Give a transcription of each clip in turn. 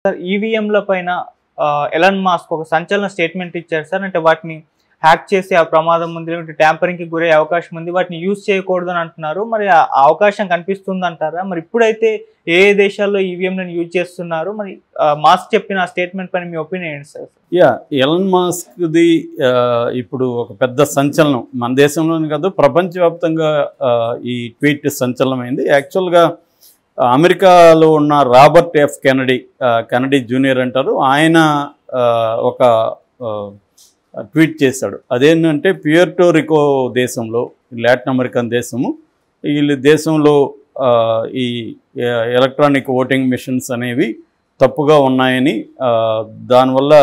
Sir ఈవీఎంల పైన Elon Musk ఒక సంచలన స్టేట్మెంట్ ఇచ్చారు సార్. అంటే వాటిని హ్యాక్ చేసే ఆ ప్రమాదం ఉంది, లేకుంటే ట్యాంపరింగ్కి గురయ్యే అవకాశం ఉంది, వాటిని యూజ్ చేయకూడదు అని అంటున్నారు. మరి ఆ అవకాశం కనిపిస్తుంది అంటారా? మరి ఇప్పుడైతే ఏ దేశాల్లో ఈవీఎంలను యూజ్ చేస్తున్నారు? మరి మాస్క్ చెప్పిన ఆ స్టేట్మెంట్ పైన మీ ఒపీనియన్ ఏంటి సార్? ఎలాన్ మాస్క్ది ఇప్పుడు ఒక పెద్ద సంచలనం మన దేశంలోనే కాదు ప్రపంచవ్యాప్తంగా ఈ ట్వీట్ సంచలనమైంది. యాక్చువల్గా అమెరికాలో ఉన్న రాబర్ట్ ఎఫ్ కెనడీ జూనియర్ అంటారు, ఆయన ఒక ట్వీట్ చేశాడు. అదేంటంటే ప్యూర్టోరికో దేశంలో, లాటిన్ అమెరికన్ దేశము, వీళ్ళ దేశంలో ఈ ఎలక్ట్రానిక్ ఓటింగ్ మిషన్స్ అనేవి తప్పుగా ఉన్నాయని, దానివల్ల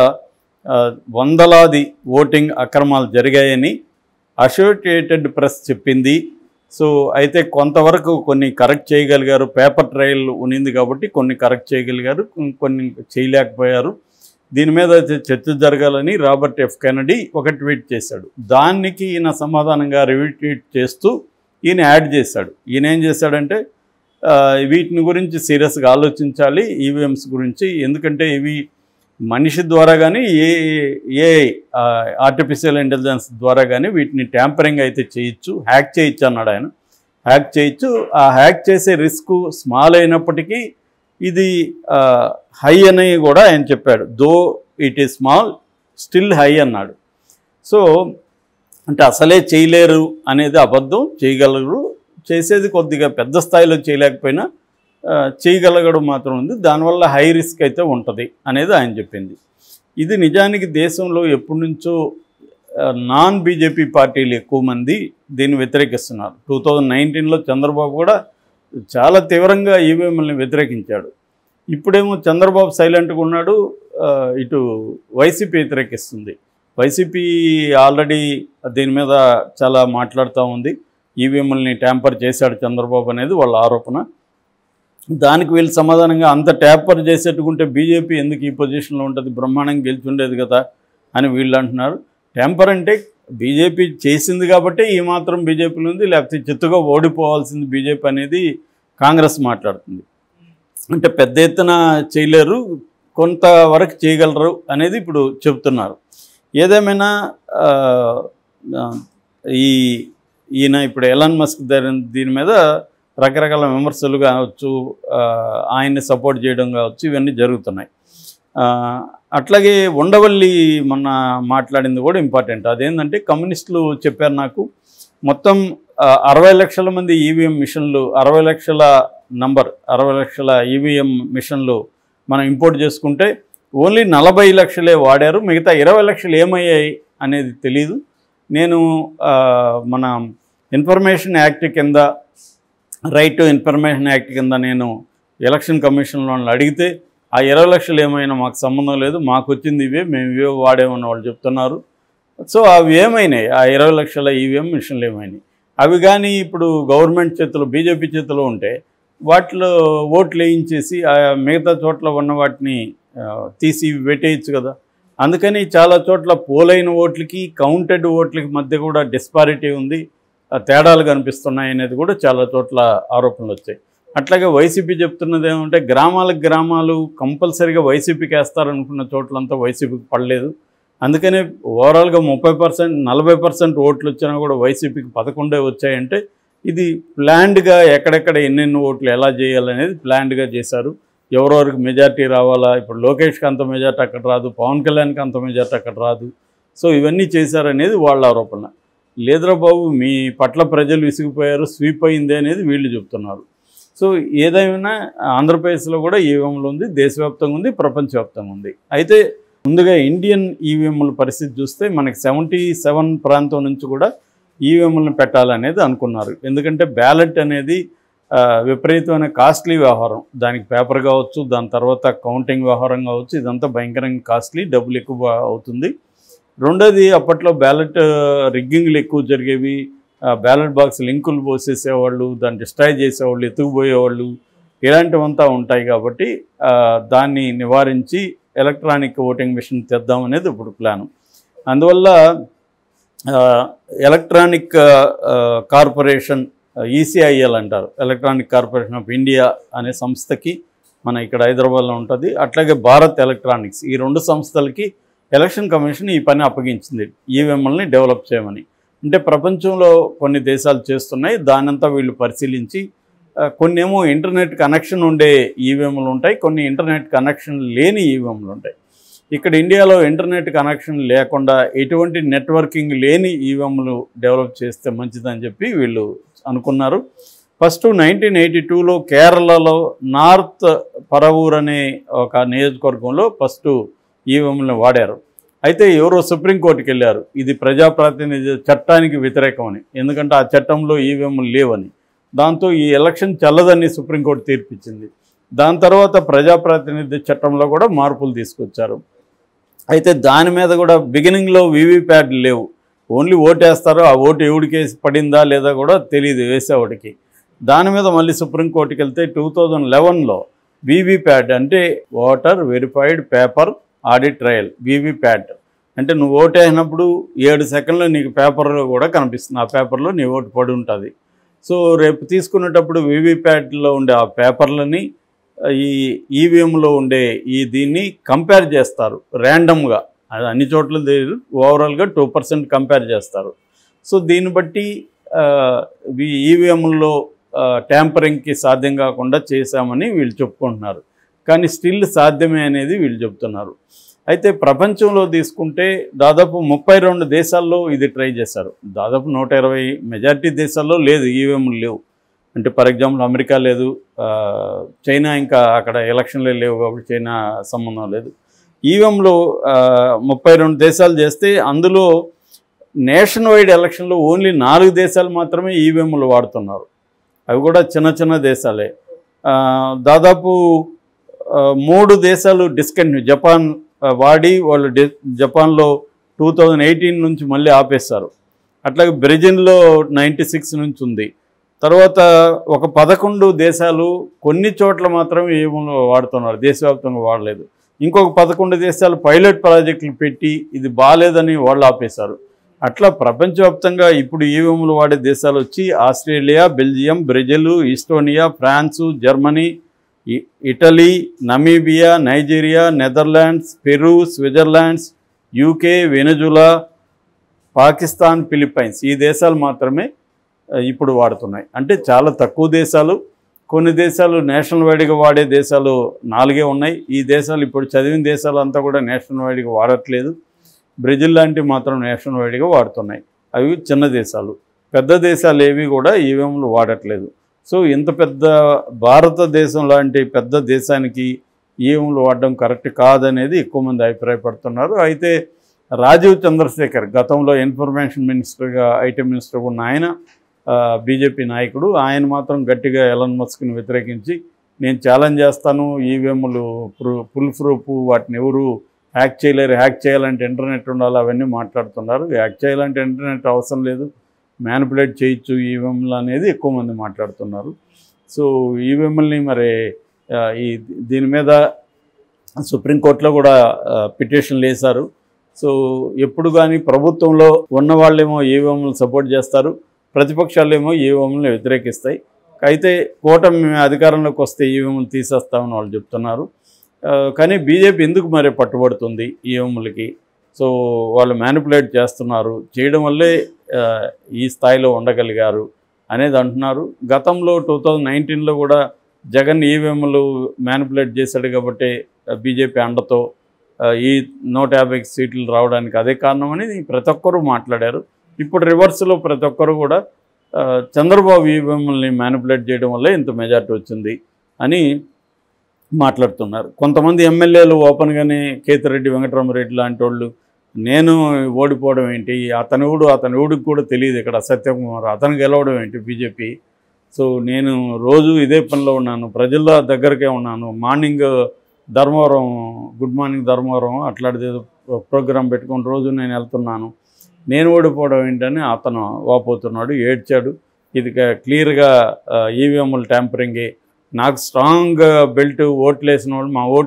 వందలాది ఓటింగ్ అక్రమాలు జరిగాయని అసోసియేటెడ్ ప్రెస్ చెప్పింది. సో అయితే కొంతవరకు కొన్ని కరెక్ట్ చేయగలిగారు, పేపర్ ట్రయల్ ఉన్నింది కాబట్టి కొన్ని కరెక్ట్ చేయగలిగారు, కొన్ని చేయలేకపోయారు. దీని మీద చర్చ జరగాలని రాబర్ట్ ఎఫ్ కెనడీ ఒక ట్వీట్ చేశాడు. దానికి ఈయన సమాధానంగా రీట్వీట్ చేస్తూ ఈయన యాడ్ చేశాడు. ఈయన ఏం చేశాడంటే వీటిని గురించి సీరియస్గా ఆలోచించాలి, ఈవీఎంస్ గురించి, ఎందుకంటే ఇవి మనిషి ద్వారా కానీ ఏ ఆర్టిఫిషియల్ ఇంటెలిజెన్స్ ద్వారా కానీ వీటిని ట్యాంపరింగ్ అయితే చేయొచ్చు, హ్యాక్ చేయొచ్చు అన్నాడు ఆయన. హ్యాక్ చేయొచ్చు, ఆ హ్యాక్ చేసే రిస్క్ స్మాల్ అయినప్పటికీ ఇది హై అని కూడా ఆయన చెప్పాడు. Though it is small still high అన్నాడు. సో అంటే అసలే చేయలేరు అనేది అబద్ధం, చేయగలరు, చేసేది కొద్దిగా పెద్ద స్థాయిలో చేయలేకపోయినా చేయగలగడం మాత్రం ఉంది, దానివల్ల హై రిస్క్ అయితే ఉంటుంది అనేది ఆయన చెప్పింది. ఇది నిజానికి దేశంలో ఎప్పటి నుంచో నాన్ బీజేపీ పార్టీలు ఎక్కువ మంది దీన్ని వ్యతిరేకిస్తున్నారు. 2019లో చంద్రబాబు కూడా చాలా తీవ్రంగా ఈవీఎంలను వ్యతిరేకించాడు. ఇప్పుడేమో చంద్రబాబు సైలెంట్గా ఉన్నాడు, ఇటు వైసీపీ వ్యతిరేకిస్తుంది. వైసీపీ ఆల్రెడీ దీని మీద చాలా మాట్లాడుతూ ఉంది. ఈవీఎంలని ట్యాంపర్ చేశాడు చంద్రబాబు అనేది వాళ్ళ ఆరోపణ. దానికి వీళ్ళు సమాధానంగా అంత ట్యాంపర్ చేసేట్టుకుంటే బీజేపీ ఎందుకు ఈ పొజిషన్లో ఉంటుంది, బ్రహ్మాండంగా గెలిచి ఉండేది కదా అని వీళ్ళు అంటున్నారు. ట్యాంపర్ అంటే బీజేపీ చేసింది కాబట్టి ఈ మాత్రం బీజేపీలో ఉంది, లేకపోతే చిత్తుగా ఓడిపోవాల్సింది బీజేపీ అనేది కాంగ్రెస్ మాట్లాడుతుంది. అంటే పెద్ద ఎత్తున చేయలేరు, కొంతవరకు చేయగలరు అనేది ఇప్పుడు చెబుతున్నారు. ఏదేమైనా ఈయన ఇప్పుడు ఎలాన్ మస్క్ దీని మీద రకరకాల విమర్శలు కావచ్చు, ఆయన్ని సపోర్ట్ చేయడం కావచ్చు, ఇవన్నీ జరుగుతున్నాయి. అట్లాగే ఉండవల్లి మొన్న మాట్లాడింది కూడా ఇంపార్టెంట్. అదేంటంటే కమ్యూనిస్టులు చెప్పారు నాకు, మొత్తం 60 లక్షల మంది ఈవీఎం మిషన్లు, 60 లక్షల ఈవీఎం మిషన్లు మనం ఇంపోర్ట్ చేసుకుంటే ఓన్లీ 40 లక్షలే వాడారు, మిగతా 20 లక్షలు ఏమయ్యాయి అనేది తెలీదు. నేను మన ఇన్ఫర్మేషన్ యాక్ట్ కింద, రైట్ టు ఇన్ఫర్మేషన్ యాక్ట్ కింద నేను ఎలక్షన్ కమిషన్లో అడిగితే ఆ 20 లక్షలు ఏమైనా మాకు సంబంధం లేదు, మాకు వచ్చింది ఇవే, మేము ఇవే వాడేమని వాళ్ళు చెప్తున్నారు. సో అవి ఏమైనాయి, ఆ 20 లక్షల ఈవీఎం మిషన్లు ఏమైనాయి? అవి కానీ ఇప్పుడు గవర్నమెంట్ చేతిలో, బీజేపీ చేతిలో ఉంటే వాటిలో ఓట్లు వేయించేసి మిగతా చోట్ల ఉన్న వాటిని తీసి పెట్టేయచ్చు కదా. అందుకని చాలా చోట్ల పోలైన ఓట్లకి కౌంటెడ్ ఓట్లకి మధ్య కూడా డిస్పారిటీ ఉంది, తేడాలు కనిపిస్తున్నాయి అనేది కూడా చాలా చోట్ల ఆరోపణలు వచ్చాయి. అట్లాగే వైసీపీ చెప్తున్నది ఏమంటే గ్రామాలు కంపల్సరీగా వైసీపీకి వేస్తారనుకున్న చోట్లంతా వైసీపీకి పడలేదు. అందుకనే ఓవరాల్గా 30%, 40% ఓట్లు వచ్చినా కూడా వైసీపీకి 11 వచ్చాయంటే ఇది ప్లాన్డ్గా ఎక్కడెక్కడ ఎన్నెన్ని ఓట్లు ఎలా చేయాలనేది ప్లాన్డ్గా చేశారు. ఎవరెవరికి మెజార్టీ రావాలా, ఇప్పుడు లోకేష్కి అంత మెజార్టీ అక్కడ రాదు, పవన్ కళ్యాణ్కి అంత మెజార్టీ అక్కడ రాదు. సో ఇవన్నీ చేశారనేది వాళ్ళ ఆరోపణ. లేదురా బాబు, మీ పట్ల ప్రజలు విసిగిపోయారు, స్వీప్ అయింది అనేది వీళ్ళు చెప్తున్నారు. సో ఏదైనా ఆంధ్రప్రదేశ్లో కూడా ఈవీఎంలు ఉంది, దేశవ్యాప్తంగా ఉంది, ప్రపంచవ్యాప్తంగా ఉంది. అయితే ముందుగా ఇండియన్ ఈవీఎంల పరిస్థితి చూస్తే మనకి 77 ప్రాంతం నుంచి కూడా ఈవీఎంలను పెట్టాలనేది అనుకున్నారు. ఎందుకంటే బ్యాలెట్ అనేది విపరీతమైన కాస్ట్లీ వ్యవహారం, దానికి పేపర్ కావచ్చు, దాని తర్వాత కౌంటింగ్ వ్యవహారం కావచ్చు, ఇదంతా భయంకరంగా కాస్ట్లీ, డబ్బులు ఎక్కువ అవుతుంది. రెండోది అప్పట్లో బ్యాలెట్ రిగ్గింగ్లు ఎక్కువ జరిగేవి, బ్యాలెట్ బాక్స్ లింకులు పోసేసేవాళ్ళు, దాన్ని డిస్ట్రాయ్ చేసేవాళ్ళు, ఎత్తుకుపోయేవాళ్ళు, ఇలాంటివంతా ఉంటాయి. కాబట్టి దాన్ని నివారించి ఎలక్ట్రానిక్ ఓటింగ్ మిషన్ తెద్దామనేది ఇప్పుడు ప్లాను. అందువల్ల ఎలక్ట్రానిక్ కార్పొరేషన్, ఈసీఐఎల్ అంటారు, ఎలక్ట్రానిక్ కార్పొరేషన్ ఆఫ్ ఇండియా అనే సంస్థకి మన ఇక్కడ హైదరాబాద్లో ఉంటుంది. అట్లాగే భారత్ ఎలక్ట్రానిక్స్, ఈ 2 సంస్థలకి ఎలక్షన్ కమిషన్ ఈ పని అప్పగించింది, ఈవీఎంలని డెవలప్ చేయమని. అంటే ప్రపంచంలో కొన్ని దేశాలు చేస్తున్నాయి, దానంతా వీళ్ళు పరిశీలించి కొన్ని ఏమో ఇంటర్నెట్ కనెక్షన్ ఉండే ఈవీఎంలు ఉంటాయి, కొన్ని ఇంటర్నెట్ కనెక్షన్ లేని ఈవీఎంలు ఉంటాయి. ఇక్కడ ఇండియాలో ఇంటర్నెట్ కనెక్షన్ లేకుండా ఎటువంటి నెట్వర్కింగ్ లేని ఈవీఎంలు డెవలప్ చేస్తే మంచిదని చెప్పి వీళ్ళు అనుకున్నారు. ఫస్ట్ 1982లో కేరళలో నార్త్ పరవూర్ అనే ఒక నియోజకవర్గంలో ఫస్ట్ ఈవీఎంలను వాడారు. అయితే ఎవరో సుప్రీంకోర్టుకి వెళ్ళారు, ఇది ప్రజాప్రాతినిధ్య చట్టానికి వ్యతిరేకమని, ఎందుకంటే ఆ చట్టంలో ఈవీఎంలు లేవని. దాంతో ఈ ఎలక్షన్ చెల్లదని సుప్రీంకోర్టు తీర్పిచ్చింది. దాని తర్వాత ప్రజాప్రాతినిధ్య చట్టంలో కూడా మార్పులు తీసుకొచ్చారు. అయితే దాని మీద కూడా బిగినింగ్లో వీవీప్యాట్లు లేవు, ఓన్లీ ఓటేస్తారు, ఆ ఓటు ఎవడికి పడిందా లేదా కూడా తెలియదు వేసేవాడికి. దాని మీద మళ్ళీ సుప్రీంకోర్టుకి వెళ్తే 2011లో వీవీప్యాట్ అంటే voter verified paper audit trial, VVPAT అంటే నువ్వు ఓటు వేసినప్పుడు 7 సెకండ్లు నీకు పేపర్లో కూడా కనిపిస్తుంది, ఆ పేపర్లో నీ ఓటు పడి ఉంటుంది. సో రేపు తీసుకునేటప్పుడు వీవీప్యాట్లో ఉండే ఆ పేపర్లని ఈ ఈవీఎంలో ఉండే దీన్ని కంపేర్ చేస్తారు ర్యాండమ్గా, అది అన్ని చోట్ల ఓవరాల్గా 2% కంపేర్ చేస్తారు. సో దీన్ని బట్టి ఈవీఎంలో ట్యాంపరింగ్కి సాధ్యం కాకుండా చేశామని వీళ్ళు చెప్పుకుంటున్నారు. కానీ స్టిల్ సాధ్యమే అనేది వీళ్ళు చెప్తున్నారు. అయితే ప్రపంచంలో తీసుకుంటే దాదాపు 32 దేశాల్లో ఇది ట్రై చేశారు. దాదాపు 120 మెజారిటీ దేశాల్లో లేదు, ఈవీఎంలు లేవు. అంటే ఫర్ ఎగ్జాంపుల్ అమెరికా లేదు, చైనా ఇంకా అక్కడ ఎలక్షన్లే లేవు కాబట్టి చైనా సంబంధం లేదు. ఈవీఎంలో 32 దేశాలు చేస్తే అందులో నేషన్ వైడ్ ఎలక్షన్లో ఓన్లీ 4 దేశాలు మాత్రమే ఈవీఎంలు వాడుతున్నారు, అవి కూడా చిన్న చిన్న దేశాలే. దాదాపు 3 దేశాలు డిస్కంటిన్యూ, జపాన్ వాడి వాళ్ళు జపాన్లో 2018 నుంచి మళ్ళీ ఆపేశారు. అట్లాగే బ్రెజిల్లో 96 నుంచి ఉంది. తర్వాత ఒక 11 దేశాలు కొన్ని చోట్ల మాత్రమే ఈవీఎంలు వాడుతున్నారు, దేశవ్యాప్తంగా వాడలేదు. ఇంకొక 11 దేశాలు పైలట్ ప్రాజెక్టులు పెట్టి ఇది బాగాలేదని వాళ్ళు ఆపేశారు. అట్లా ప్రపంచవ్యాప్తంగా ఇప్పుడు ఈవీఎంలు వాడే దేశాలు వచ్చి Australia, Belgium, Brazil, Estonia, France, Germany, Italy, Namibia, Nigeria, Netherlands, Peru, Switzerlands, UK, Venezuela, Pakistan, Philippines, ఈ దేశాలు మాత్రమే ఇప్పుడు వాడుతున్నాయి. అంటే చాలా తక్కువ దేశాలు. కొన్ని దేశాలు నేషనల్ వైడ్గా వాడే దేశాలు 4 ఉన్నాయి. ఈ దేశాలు ఇప్పుడు చదివిన దేశాలు అంతా కూడా నేషనల్ వైడ్గా వాడట్లేదు. బ్రెజిల్ లాంటివి మాత్రం నేషనల్ వైడ్గా వాడుతున్నాయి, అవి చిన్న దేశాలు. పెద్ద దేశాలు ఏవి కూడా ఈవీఎంలు వాడట్లేదు. సో ఇంత పెద్ద భారతదేశం లాంటి పెద్ద దేశానికి ఈవీఎంలు వాడడం కరెక్ట్ కాదనేది ఎక్కువ మంది అభిప్రాయపడుతున్నారు. అయితే రాజీవ్ చంద్రశేఖర్ గతంలో ఇన్ఫర్మేషన్ మినిస్టర్గా, ఐటీ మినిస్టర్గా ఉన్న ఆయన బీజేపీ నాయకుడు, ఆయన మాత్రం గట్టిగా ఎలన్ మస్క్ని వ్యతిరేకించి నేను ఛాలెంజ్ చేస్తాను, ఈవీఎంలు ఫుల్ ప్రూఫ్, వాటిని ఎవరు హ్యాక్ చేయలేరు, హ్యాక్ చేయాలంటే ఇంటర్నెట్ ఉండాలి, అవన్నీ మాట్లాడుతున్నారు. హ్యాక్ చేయాలంటే ఇంటర్నెట్ అవసరం లేదు, మ్యానిపులేట్ చేయొచ్చు ఈవీఎంలు అనేది ఎక్కువ మంది మాట్లాడుతున్నారు. సో ఈవీఎంలని మరి దీని మీద సుప్రీంకోర్టులో కూడా పిటిషన్లు వేశారు. సో ఎప్పుడు కానీ ప్రభుత్వంలో ఉన్న వాళ్ళేమో ఈవీఎంలు సపోర్ట్ చేస్తారు, ప్రతిపక్షాలేమో ఈవీఎంలను వ్యతిరేకిస్తాయి. అయితే కూటమి అధికారంలోకి వస్తే ఈవీఎంలు తీసేస్తామని వాళ్ళు చెప్తున్నారు. కానీ బీజేపీ ఎందుకు మరి పట్టుబడుతుంది ఈవీఎంలకి? సో వాళ్ళు మ్యానిపులేట్ చేస్తున్నారు, చేయడం వల్లే ఈ స్థాయిలో ఉండగలిగారు అనేది అంటున్నారు. గతంలో 2019లో కూడా జగన్ ఈవీఎంలు మ్యానిపులేట్ చేశాడు కాబట్టి బీజేపీ అండతో ఈ 150 సీట్లు రావడానికి అదే కారణమని ప్రతి ఒక్కరూ మాట్లాడారు. ఇప్పుడు రివర్స్లో ప్రతి ఒక్కరు కూడా చంద్రబాబు ఈవీఎంలని మ్యానిపులేట్ చేయడం వల్లే ఇంత మెజార్టీ వచ్చింది అని మాట్లాడుతున్నారు. కొంతమంది ఎమ్మెల్యేలు ఓపెన్గానే కేతిరెడ్డి, వెంకటరామరెడ్డి లాంటి వాళ్ళు నేను ఓడిపోవడం ఏంటి, అతని ఊడికి కూడా తెలియదు, ఇక్కడ సత్యకుమార్ అతను గెలవడం ఏంటి బీజేపీ, సో నేను రోజు ఇదే పనిలో ఉన్నాను, ప్రజల దగ్గరకే ఉన్నాను, morning Dharmavaram, good morning Dharmavaram అట్లాంటిది ప్రోగ్రాం పెట్టుకొని రోజు నేను వెళ్తున్నాను, నేను ఓడిపోవడం ఏంటని అతను వాపోతున్నాడు, ఏడ్చాడు. ఇది క్లియర్గా ఈవీఎంల ట్యాంపరింగే, నాకు స్ట్రాంగ్ బెల్ట్ ఓట్లు వేసిన వాళ్ళు మా ఓటు